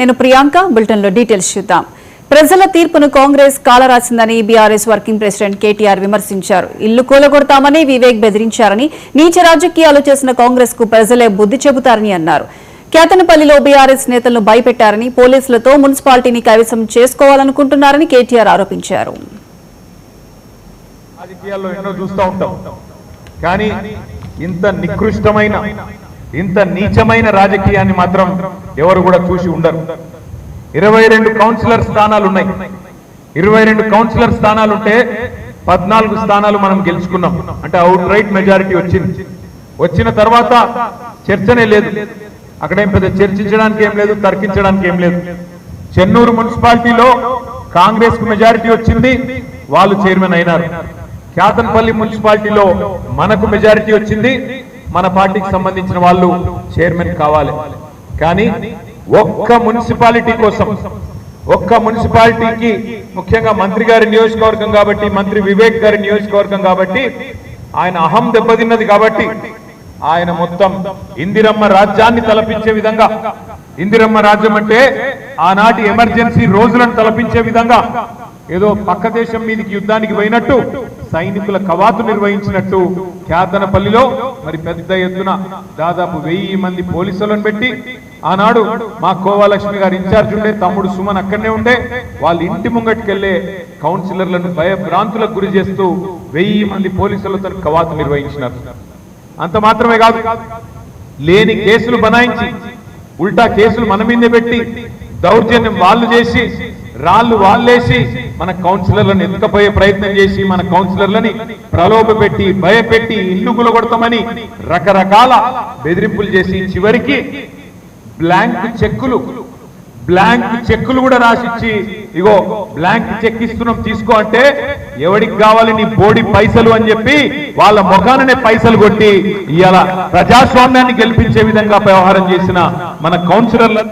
నేను ప్రియాంక బులెటిన్ లో డీటెయిల్స్ చూద్దాం. ప్రజల తీర్పును కాంగ్రెస్ కాలరాసిందని బీఆర్ఎస్ వర్కింగ్ ప్రెసిడెంట్ కేటీఆర్ విమర్శించారు. ఇల్లు కూలగొడతామని వివేక్ బెదిరించారని, నీచ రాజకీయాలు చేసిన కాంగ్రెస్ కు ప్రజలే బుద్ధి చెబుతారని అన్నారు. కేతనపల్లిలో బీఆర్ఎస్ నేతలను భయపెట్టారని, పోలీసులతో మున్సిపాలిటీని కైవసం చేసుకోవాలనుకుంటున్నారని కేటీఆర్ ఆరోపించారు. రాజకీయాల్లో ఎన్నో చూస్తూ ఉంటాం, కానీ ఇంత నికృష్టమైన ఇంత నీచమైన రాజకీయాన్ని మాత్రం ఎవరు కూడా చూసి ఉండరు. 22 కౌన్సిలర్ స్థానాలు ఉన్నాయి. 22 కౌన్సిలర్ స్థానాలుంటే 14 స్థానాలు మనం గెలుచుకున్నాం. అంటే అవుట్ రైట్ మెజారిటీ వచ్చింది. వచ్చిన తర్వాత చర్చనే లేదు. అక్కడేం పెద్ద చర్చించడానికి ఏం లేదు, తర్కించడానికి ఏం లేదు. చెన్నూరు మున్సిపాలిటీలో కాంగ్రెస్ కు మెజారిటీ వచ్చింది, వాళ్ళు చైర్మన్ అయినారు. కేతనపల్లి మున్సిపాలిటీలో మనకు మెజారిటీ వచ్చింది, మన పార్టీకి సంబంధించిన వాళ్ళు చైర్మన్ కావాలి. కానీ ఒక్క మున్సిపాలిటీ కోసం, ఒక్క మున్సిపాలిటీకి, ముఖ్యంగా మంత్రి గారి నియోజకవర్గం కాబట్టి, మంత్రి వివేక్ గారి నియోజకవర్గం కాబట్టి, ఆయన అహం దెబ్బతిన్నది కాబట్టి ఆయన మొత్తం ఇందిరమ్మ రాజ్యాన్ని తలపించే విధంగా, ఇందిరమ్మ రాజ్యం అంటే ఆనాటి ఎమర్జెన్సీ రోజులను తలపించే విధంగా, ఏదో పక్క దేశం మీదకి యుద్ధానికి పోయినట్టు సైనికుల కవాతు నిర్వహించినట్టు కేతనపల్లిలో మరి పెద్ద ఎత్తున దాదాపు 1000 మంది పోలీసులను పెట్టి, ఆనాడు మా కోవాలక్ష్మి గారు ఇన్ఛార్జ్ ఉండే, తమ్ముడు సుమన్ అక్కడనే ఉండే, వాళ్ళ ఇంటి ముంగట్టుకెళ్లే కౌన్సిలర్లను భయభ్రాంతులకు గురి చేస్తూ 1000 మంది పోలీసులతో కవాతు నిర్వహించినారు. అంత మాత్రమే కాదు, లేని కేసులు బనాయించి, ఉల్టా కేసులు మన మీదే పెట్టి, దౌర్జన్యం వాళ్ళు చేసి, రాళ్లు వాళ్ళేసి, మన కౌన్సిలర్లను ఎత్తుకపోయే ప్రయత్నం చేసి, మన కౌన్సిలర్లని ప్రలోభ పెట్టి, భయపెట్టి, ఇల్లు కూలగొడతామని రకరకాల బెదిరింపులు చేసి, చివరికి బ్లాంక్ చెక్కులు కూడా రాసిచ్చి, ఇగో బ్లాంక్ చెక్ ఇస్తున్నాం తీసుకో అంటే, ఎవడికి కావాలి నీ బోడి పైసలు అని చెప్పి వాళ్ళ ముఖాననే పైసలు కొట్టి ఇవాళ ప్రజాస్వామ్యాన్ని గెలిపించే విధంగా వ్యవహారం చేసిన మన కౌన్సిలర్ల